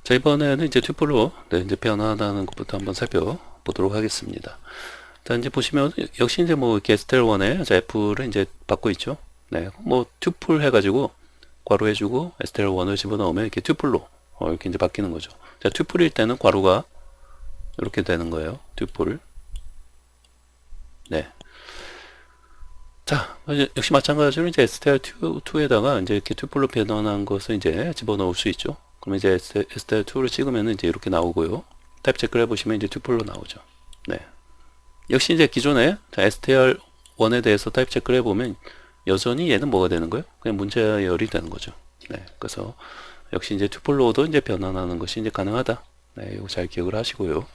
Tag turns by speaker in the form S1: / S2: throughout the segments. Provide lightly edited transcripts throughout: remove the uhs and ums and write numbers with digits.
S1: 자, 이번에는 이제 튜플로 이제 변환하는 것부터 한번 살펴보도록 하겠습니다. 자, 이제 보시면 역시 이제 뭐 이렇게 STL1에 F를 이제 받고 있죠. 네, 뭐 튜플 해가지고 괄호 해주고 STL1을 집어넣으면 이렇게 튜플로 이렇게 이제 바뀌는 거죠. 자, 튜플일 때는 괄호가 이렇게 되는 거예요. 튜플. 네. 자, 역시 마찬가지로 이제 STL2에다가 이제 이렇게 튜플로 변환한 것을 이제 집어넣을 수 있죠. 그러면 이제 STL2를 찍으면 이제 이렇게 나오고요. 타입 체크를 해보시면 이제 튜플로 나오죠. 네. 역시 이제 기존에 STL1에 대해서 타입 체크를 해보면 여전히 얘는 뭐가 되는 거예요? 그냥 문자열이 되는 거죠. 네. 그래서 역시 이제 튜플로도 이제 변환하는 것이 이제 가능하다. 네. 이거 잘 기억을 하시고요.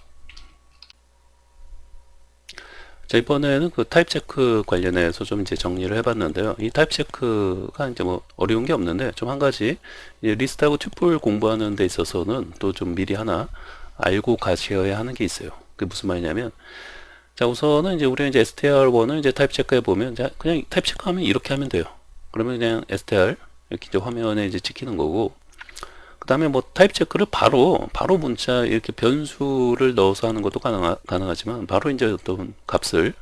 S1: 자, 이번에는 그 타입 체크 관련해서 좀 이제 정리를 해봤는데요. 이 타입 체크가 이제 뭐 어려운 게 없는데 좀 한 가지 리스트하고 튜플 공부하는 데 있어서는 또 좀 미리 하나 알고 가셔야 하는 게 있어요. 그게 무슨 말이냐면, 자, 우선은 이제 우리가 이제 str1을 이제 타입 체크해 보면, 자, 그냥 타입 체크하면 이렇게 하면 돼요. 그러면 그냥 str 이렇게 이제 화면에 이제 찍히는 거고, 그 다음에 뭐 타입 체크를 바로 문자 이렇게 변수를 넣어서 하는 것도 가능하지만 바로 이제 어떤 값을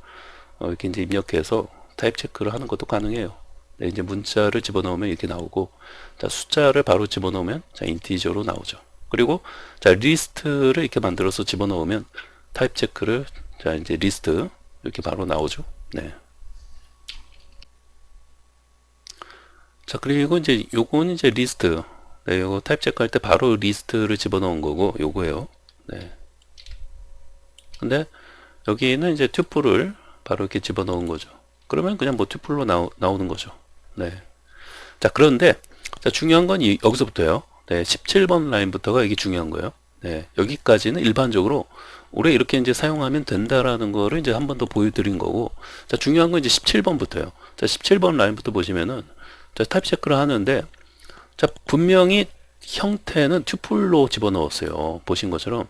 S1: 이렇게 이제 입력해서 타입 체크를 하는 것도 가능해요. 네, 이제 문자를 집어넣으면 이렇게 나오고, 자, 숫자를 바로 집어넣으면 자, 인티저로 나오죠. 그리고 자, 리스트를 이렇게 만들어서 집어넣으면 타입 체크를 자, 이제 리스트 이렇게 바로 나오죠. 네. 자, 그리고 이제 요건 이제 리스트. 네, 요거 타입 체크할 때 바로 리스트를 집어넣은 거고 요거예요. 네. 근데 여기는 이제 튜플을 바로 이렇게 집어넣은 거죠. 그러면 그냥 뭐 튜플로 나오는 거죠. 네. 자, 그런데 자, 중요한 건 여기서부터요. 네, 17번 라인부터가 이게 중요한 거예요. 네, 여기까지는 일반적으로 우리 이렇게 이제 사용하면 된다라는 거를 이제 한 번 더 보여드린 거고, 자, 중요한 건 이제 17번부터요. 자, 17번 라인부터 보시면은 자, 타입 체크를 하는데, 자, 분명히 형태는 튜플로 집어넣었어요. 보신 것처럼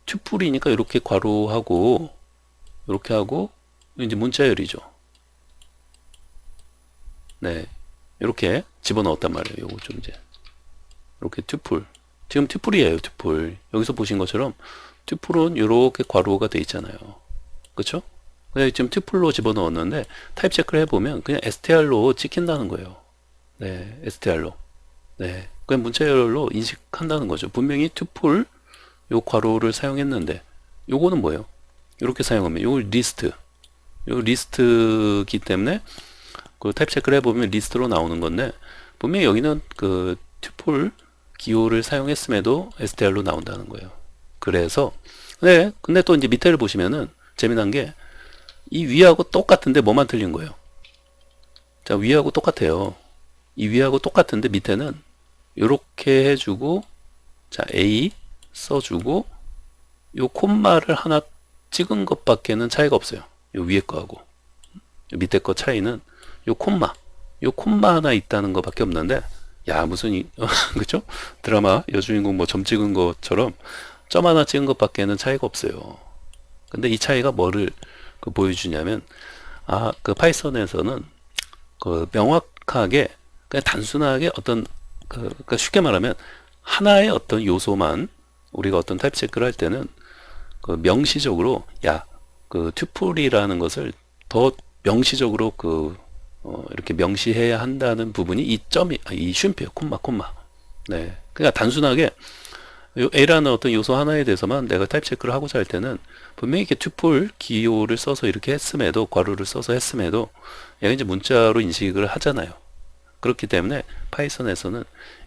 S1: 튜플이니까 이렇게 괄호하고 이렇게 하고 이제 문자열이죠. 네, 이렇게 집어넣었단 말이에요. 요거 좀 이제 이렇게 튜플, 지금 튜플이에요. 튜플. 여기서 보신 것처럼 튜플은 이렇게 괄호가 돼 있잖아요. 그쵸? 근데 지금 튜플로 집어넣었는데 타입 체크를 해보면 그냥 str로 찍힌다는 거예요. 네, str로. 네, 그냥 문자열로 인식한다는 거죠. 분명히 튜플 요 괄호를 사용했는데 요거는 뭐예요? 이렇게 사용하면 요 리스트, 요 리스트기 때문에 그 타입 체크를 해보면 리스트로 나오는 건데, 분명히 여기는 그 튜플 기호를 사용했음에도 str로 나온다는 거예요. 그래서 네, 근데 또 이제 밑에를 보시면은 재미난 게 이 위하고 똑같은데 뭐만 틀린 거예요. 자, 위하고 똑같아요. 이 위하고 똑같은데 밑에는 이렇게 해주고, 자, A 써주고 요 콤마를 하나 찍은 것밖에는 차이가 없어요. 요 위에 거하고 요 밑에 거 차이는 요 콤마 하나 있다는 것밖에 없는데, 야, 무슨 그죠? 드라마 여주인공 뭐 점 찍은 것처럼 점 하나 찍은 것밖에는 차이가 없어요. 근데 이 차이가 뭐를 보여주냐면, 아, 그 파이썬에서는 그 명확하게 그냥 단순하게 어떤 그러니까 쉽게 말하면 하나의 어떤 요소만 우리가 어떤 타입 체크를 할 때는 그 명시적으로, 야, 그 튜플이라는 것을 더 명시적으로 이렇게 명시해야 한다는 부분이 이 점이, 이 쉼표예요. 콤마. 네. 그러니까 단순하게 요 A라는 어떤 요소 하나에 대해서만 내가 타입 체크를 하고자 할 때는 분명히 이렇게 튜플 기호를 써서 이렇게 했음에도, 괄호를 써서 했음에도 얘가 이제 문자로 인식을 하잖아요. 그렇기 때문에 파이썬에서는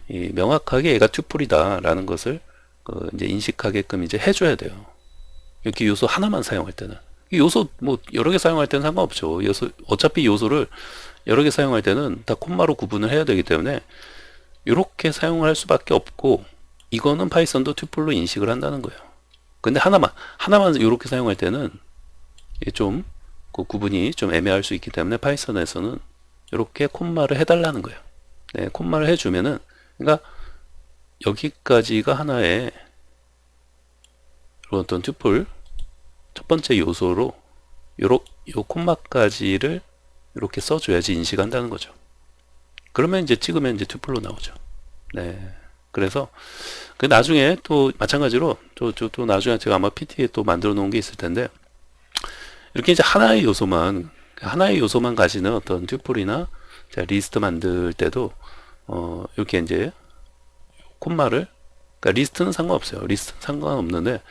S1: 이 명확하게 얘가 튜플이다라는 것을 이제 인식하게끔 이제 해줘야 돼요. 이렇게 요소 하나만 사용할 때는. 이 요소 뭐 여러 개 사용할 때는 상관없죠. 어차피 요소를 여러 개 사용할 때는 다 콤마로 구분을 해야 되기 때문에 이렇게 사용을 할 수밖에 없고, 이거는 파이썬도 튜플로 인식을 한다는 거예요. 근데 하나만 이렇게 사용할 때는 이게 좀 그 구분이 좀 애매할 수 있기 때문에 파이썬에서는 이렇게 콤마를 해달라는 거예요. 네, 콤마를 해주면은, 그러니까 여기까지가 하나의 어떤 튜플 첫 번째 요소로 요 콤마까지를 이렇게 써줘야지 인식한다는 거죠. 그러면 이제 찍으면 이제 튜플로 나오죠. 네. 그래서 그 나중에 또 마찬가지로 또 나중에 제가 아마 PT에 또 만들어 놓은 게 있을 텐데, 이렇게 이제 하나의 요소만 가지는 어떤 튜플이나 자, 리스트 만들 때도 이렇게 이제 콤마를, 그러니까 리스트는 상관없어요. 리스트는 상관없는데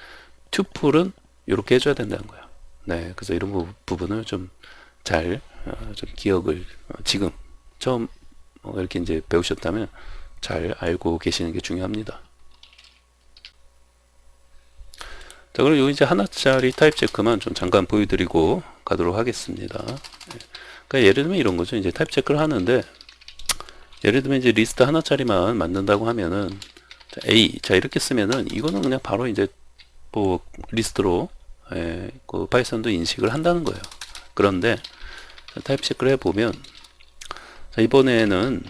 S1: 튜플은 이렇게 해줘야 된다는 거예요. 네, 그래서 이런 부분을 좀 잘 좀 기억을 지금 처음 이렇게 이제 배우셨다면 잘 알고 계시는 게 중요합니다. 자, 그럼 요 이제 하나짜리 타입 체크만 좀 잠깐 보여드리고 가도록 하겠습니다. 그러니까 예를 들면 이런 거죠. 이제 타입 체크를 하는데, 예를 들면 이제 리스트 하나짜리만 만든다고 하면은, 자, A, 자, 이렇게 쓰면은 이거는 그냥 바로 이제 뭐 리스트로 그 파이썬도 인식을 한다는 거예요. 그런데 타입 체크를 해보면, 자, 이번에는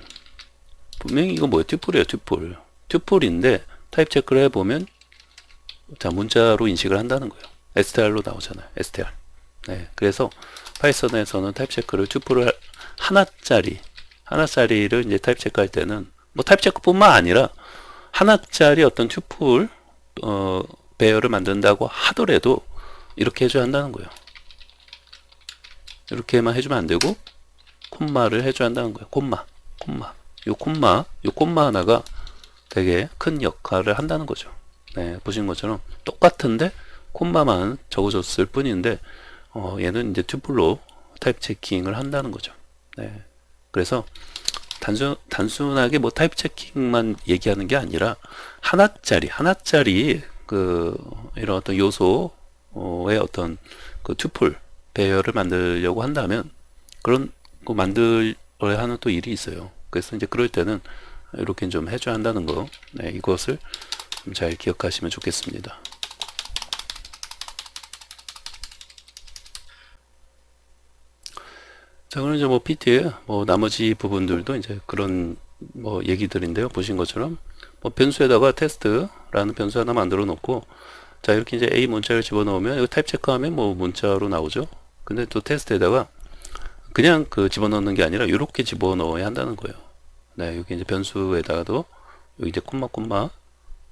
S1: 분명히 이거 뭐예요? 튜플이에요. 튜플인데 타입 체크를 해보면, 자, 문자로 인식을 한다는 거예요. str로 나오잖아요. str. 네, 그래서 파이썬에서는 타입 체크를 튜플을 하나짜리를 이제 타입 체크할 때는 뭐 타입 체크뿐만 아니라 하나짜리 어떤 튜플 배열을 만든다고 하더라도 이렇게 해줘야 한다는 거예요. 이렇게만 해주면 안 되고 콤마를 해줘야 한다는 거예요. 콤마. 요 콤마 하나가 되게 큰 역할을 한다는 거죠. 네, 보신 것처럼 똑같은데 콤마만 적어줬을 뿐인데 얘는 이제 튜플로 타입 체킹을 한다는 거죠. 네, 그래서 단순하게 뭐 타입 체킹만 얘기하는 게 아니라 하나짜리 그 이런 어떤 요소의 어떤 그 튜플 배열을 만들려고 한다면 그런 거 만들어야 하는 또 일이 있어요. 그래서 이제 그럴 때는 이렇게 좀 해줘야 한다는 거, 네, 이것을 좀 잘 기억하시면 좋겠습니다. 자, 그럼 이제 뭐 PT의 뭐 나머지 부분들도 이제 그런 뭐 얘기들인데요. 보신 것처럼 뭐 변수에다가 테스트라는 변수 하나 만들어 놓고, 자, 이렇게 이제 A 문자를 집어넣으면 이거 타입 체크하면 뭐 문자로 나오죠. 근데 또 테스트에다가 그냥 그 집어넣는 게 아니라 이렇게 집어넣어야 한다는 거예요. 네, 여기 이제 변수에다가도 여기 이제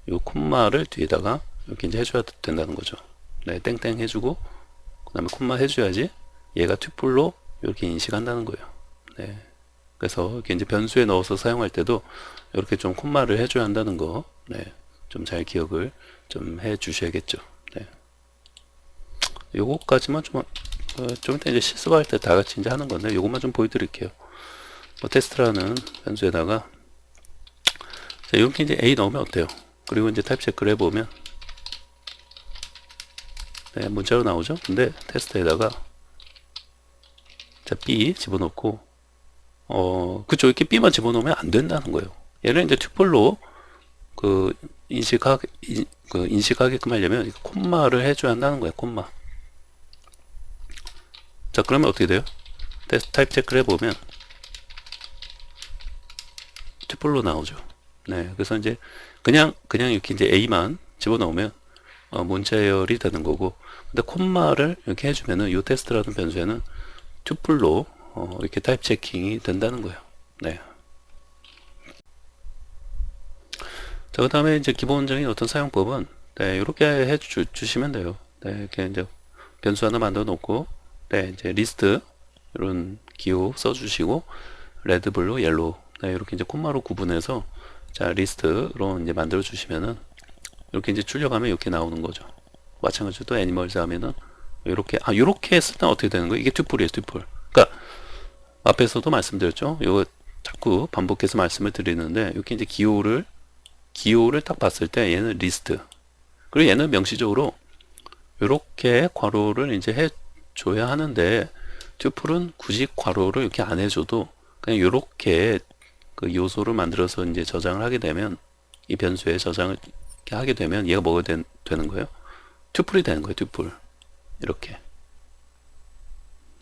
S1: 요 콤마를 뒤에다가 이렇게 이제 해줘야 된다는 거죠. 네, 땡땡 해주고 그 다음에 콤마 해줘야지 얘가 튜플로 이렇게 인식한다는 거예요. 네, 그래서 이렇게 이제 변수에 넣어서 사용할 때도 이렇게 좀 콤마를 해줘야 한다는 거, 네, 좀 잘 기억을 좀 해 주셔야겠죠. 네, 요거까지만 좀 이따 이제 실습할 때 다 같이 이제 하는 건데 요것만 좀 보여드릴게요. 뭐 테스트라는 변수에다가 자, 이렇게 이제 A 넣으면 어때요? 그리고 이제 타입 체크를 해보면 네, 문자로 나오죠. 근데 테스트에다가 자, B 집어넣고 그쵸, 이렇게 B만 집어넣으면 안 된다는 거예요. 얘를 이제 튜플로 그 인식하게끔 하려면 콤마를 해줘야 한다는 거예요. 콤마. 자, 그러면 어떻게 돼요? 테스트 타입 체크를 해보면 튜플로 나오죠. 네, 그래서 이제 그냥 이렇게 이제 A만 집어넣으면 문자열이 되는 거고, 근데 콤마를 이렇게 해주면은 이 테스트라는 변수에는 튜플로 이렇게 타입 체킹이 된다는 거예요. 네. 자, 그 다음에 이제 기본적인 어떤 사용법은 네, 이렇게 해 주시면 돼요. 네, 이렇게 이제 변수 하나 만들어 놓고, 네, 이제 리스트 이런 기호 써주시고, 레드, 블루, 옐로우, 네, 이렇게 이제 콤마로 구분해서 자, 리스트로 이제 만들어 주시면은 이렇게 이제 출력하면 이렇게 나오는 거죠. 마찬가지로 또 애니멀즈 하면은 이렇게 했을 때 어떻게 되는 거예요? 이게 튜플이에요, 튜플. 그러니까 앞에서도 말씀드렸죠. 이거 자꾸 반복해서 말씀을 드리는데 이렇게 이제 기호를 딱 봤을 때 얘는 리스트. 그리고 얘는 명시적으로 이렇게 괄호를 이제 해 줘야 하는데 튜플은 굳이 괄호를 이렇게 안 해줘도 그냥 이렇게 그 요소를 만들어서 이제 저장을 하게 되면 이 변수에 저장을 이렇게 하게 되면 얘가 뭐가 되는 거예요? 튜플이 되는 거예요. 튜플. 이렇게.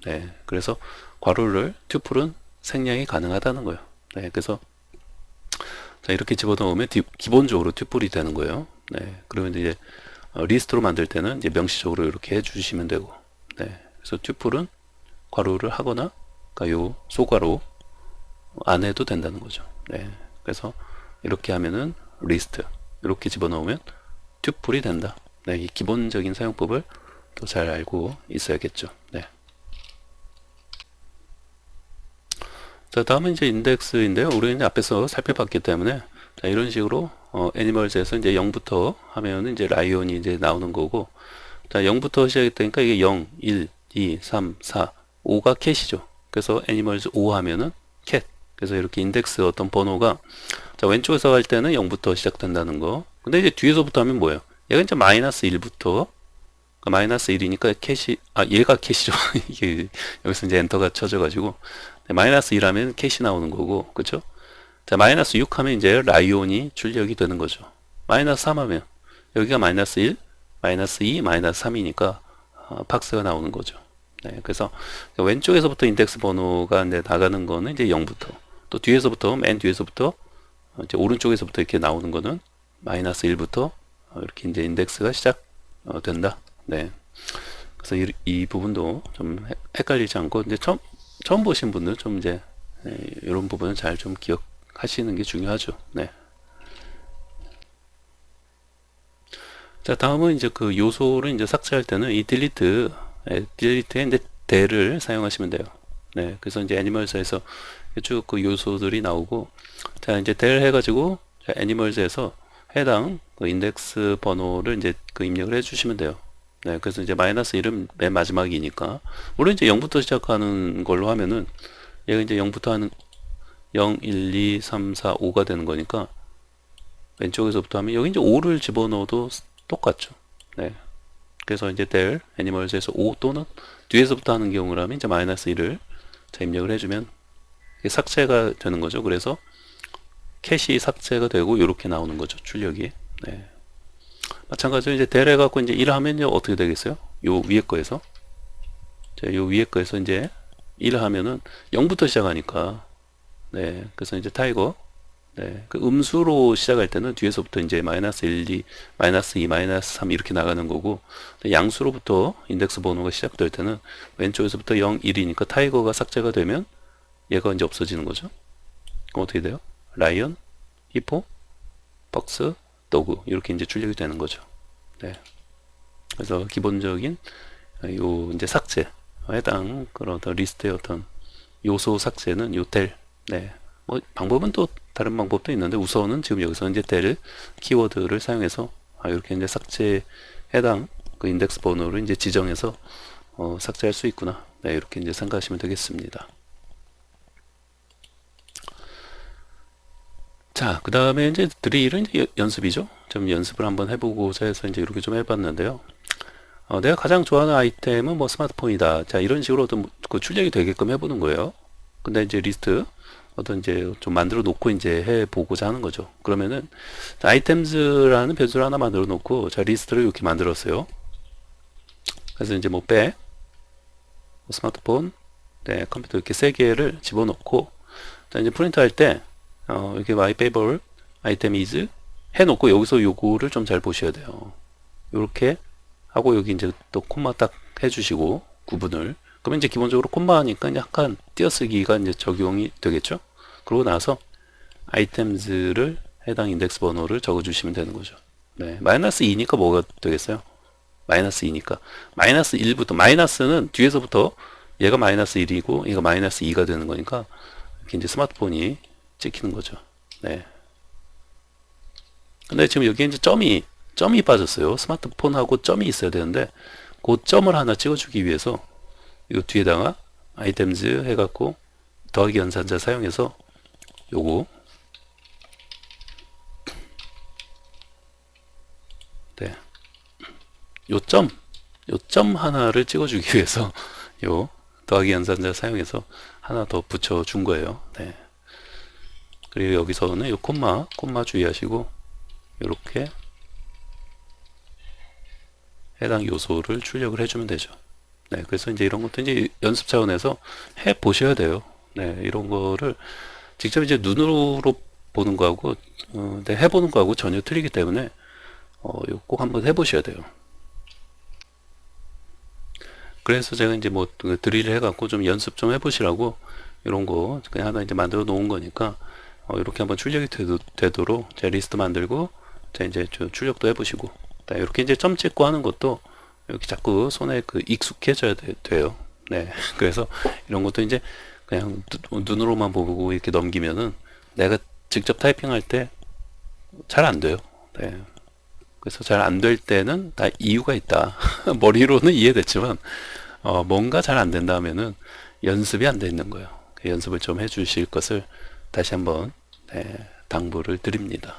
S1: 네, 그래서 튜플은 생략이 가능하다는 거예요. 네, 그래서 자, 이렇게 집어넣으면 기본적으로 튜플이 되는 거예요. 네, 그러면 이제 리스트로 만들 때는 이제 명시적으로 이렇게 해주시면 되고, 네, 그래서 튜플은 괄호를 하거나, 그러니까 요 소괄호 안 해도 된다는 거죠. 네, 그래서 이렇게 하면은 리스트 이렇게 집어넣으면 튜플이 된다. 네, 이 기본적인 사용법을 또 잘 알고 있어야겠죠. 네. 자, 다음은 이제 인덱스인데요. 우리는 이제 앞에서 살펴봤기 때문에 자, 이런 식으로 애니멀즈에서 이제 0부터 하면은 이제 라이온이 이제 나오는 거고, 자, 0부터 시작했다니까 이게 0, 1, 2, 3, 4, 5가 캣이죠. 그래서 애니멀즈 5 하면은 캣. 그래서 이렇게 인덱스 어떤 번호가 자, 왼쪽에서 할 때는 0부터 시작된다는 거. 근데 이제 뒤에서부터 하면 뭐예요? 얘가 이제 마이너스 1부터 마이너스 1이니까 캣이 얘가 캣이죠. 이게 여기서 이제 엔터가 쳐져가지고 네, 마이너스 1 하면 캣이 나오는 거고, 그쵸? 자, 마이너스 6 하면 이제 라이온이 출력이 되는 거죠. 마이너스 3 하면 여기가 마이너스 1, 마이너스 2, 마이너스 3이니까 팍스가 나오는 거죠. 네, 그래서 왼쪽에서부터 인덱스 번호가 이제 나가는 거는 이제 0부터, 또 뒤에서부터 맨 뒤에서부터 이제 오른쪽에서부터 이렇게 나오는 거는 마이너스 1부터 이렇게 이제 인덱스가 시작 된다. 네. 그래서 이 부분도 좀 헷갈리지 않고 이제 처음 보신 분들 좀 이제 이런 부분은 잘 좀 기억하시는 게 중요하죠. 네. 자, 다음은 이제 그 요소를 이제 삭제할 때는 이 딜리트에 이제 del을 사용하시면 돼요. 네. 그래서 이제 애니멀스에서 쭉 그 요소들이 나오고, 자, 이제 del 해가지고 애니멀스에서 해당 그 인덱스 번호를 이제 그 입력을 해주시면 돼요. 네, 그래서 이제 마이너스 1은 맨 마지막이니까, 물론 이제 0부터 시작하는 걸로 하면은 얘가 이제 0부터 하는 0, 1, 2, 3, 4, 5가 되는 거니까 왼쪽에서부터 하면 여기 이제 5를 집어넣어도 똑같죠. 네, 그래서 이제 del 애니멀스에서 5 또는 뒤에서부터 하는 경우라면 이제 마이너스 1을 입력을 해주면 이게 삭제가 되는 거죠. 그래서 캣이 삭제가 되고 이렇게 나오는 거죠, 출력이. 네. 마찬가지로 이제 del 해갖고 이제 1 하면요 어떻게 되겠어요? 요 위에 거에서, 자, 요 위에 거에서 이제 1 하면은 0부터 시작하니까, 네, 그래서 이제 타이거, 네, 그 음수로 시작할 때는 뒤에서부터 이제 마이너스 1, 2, 마이너스 2, 마이너스 3 이렇게 나가는 거고, 양수로부터 인덱스 번호가 시작될 때는 왼쪽에서부터 0, 1이니까 타이거가 삭제가 되면 얘가 이제 없어지는 거죠. 그럼 어떻게 돼요? 라이언, 히포, 벅스, 도구 이렇게 이제 출력이 되는 거죠. 네. 그래서 기본적인 요 이제 삭제 해당 그런 어떤 리스트의 어떤 요소 삭제는 요 del. 네. 뭐 방법은 또 다른 방법도 있는데 우선은 지금 여기서 이제 del 키워드를 사용해서 이렇게 이제 삭제 해당 그 인덱스 번호를 이제 지정해서 삭제할 수 있구나. 네, 이렇게 이제 생각하시면 되겠습니다. 자, 그 다음에 이제 드릴은 이제 연습이죠. 좀 연습을 한번 해보고자 해서 이제 이렇게 좀 해봤는데요. 내가 가장 좋아하는 아이템은 뭐 스마트폰이다. 자, 이런 식으로 어떤 그 출력이 되게끔 해보는 거예요. 근데 이제 리스트 어떤 이제 좀 만들어 놓고 이제 해보고자 하는 거죠. 그러면은 아이템즈라는 변수를 하나 만들어 놓고 자, 리스트를 이렇게 만들었어요. 그래서 이제 뭐 스마트폰, 네, 컴퓨터 이렇게 세 개를 집어넣고 자, 이제 프린트 할 때 이렇게 my favorite item is 해놓고 여기서 요거를 좀 잘 보셔야 돼요. 요렇게 하고 여기 이제 또 콤마 딱 해주시고 구분을, 그러면 이제 기본적으로 콤마 하니까 약간 띄어쓰기가 이제 적용이 되겠죠. 그러고 나서 items를 해당 인덱스 번호를 적어주시면 되는 거죠. 네, 마이너스 2니까 뭐가 되겠어요? 마이너스 2니까 마이너스 1부터, 마이너스는 뒤에서부터 얘가 마이너스 1이고 얘가 마이너스 2가 되는 거니까 이렇게 이제 스마트폰이 찍히는 거죠. 네. 근데 지금 여기에 이제 점이 빠졌어요. 스마트폰하고 점이 있어야 되는데 그 점을 하나 찍어주기 위해서 이 뒤에다가 아이템즈 해갖고 더하기 연산자 사용해서 요거, 네, 요 점 하나를 찍어주기 위해서 요 더하기 연산자 사용해서 하나 더 붙여준 거예요. 네. 그리고 여기서는 요 콤마 주의하시고 이렇게 해당 요소를 출력을 해주면 되죠. 네, 그래서 이제 이런 것도 이제 연습 차원에서 해 보셔야 돼요. 네, 이런 거를 직접 이제 눈으로 보는 거하고 네, 해보는 거하고 전혀 틀리기 때문에 이거 꼭 한번 해보셔야 돼요. 그래서 제가 이제 뭐 드릴을 해갖고 좀 연습 좀 해보시라고 이런 거 그냥 하나 이제 만들어 놓은 거니까 이렇게 한번 출력이 되도록 제 리스트 만들고 자 이제 출력도 해보시고 이렇게 이제 점 찍고 하는 것도 이렇게 자꾸 손에 익숙해져야 돼요. 네. 그래서 이런 것도 이제 그냥 눈으로만 보고 이렇게 넘기면은 내가 직접 타이핑할 때 잘 안 돼요. 네. 그래서 잘 안 될 때는 다 이유가 있다. 머리로는 이해됐지만 뭔가 잘 안 된다 하면은 연습이 안 돼 있는 거예요. 그 연습을 좀 해주실 것을 다시 한번 당부를 드립니다.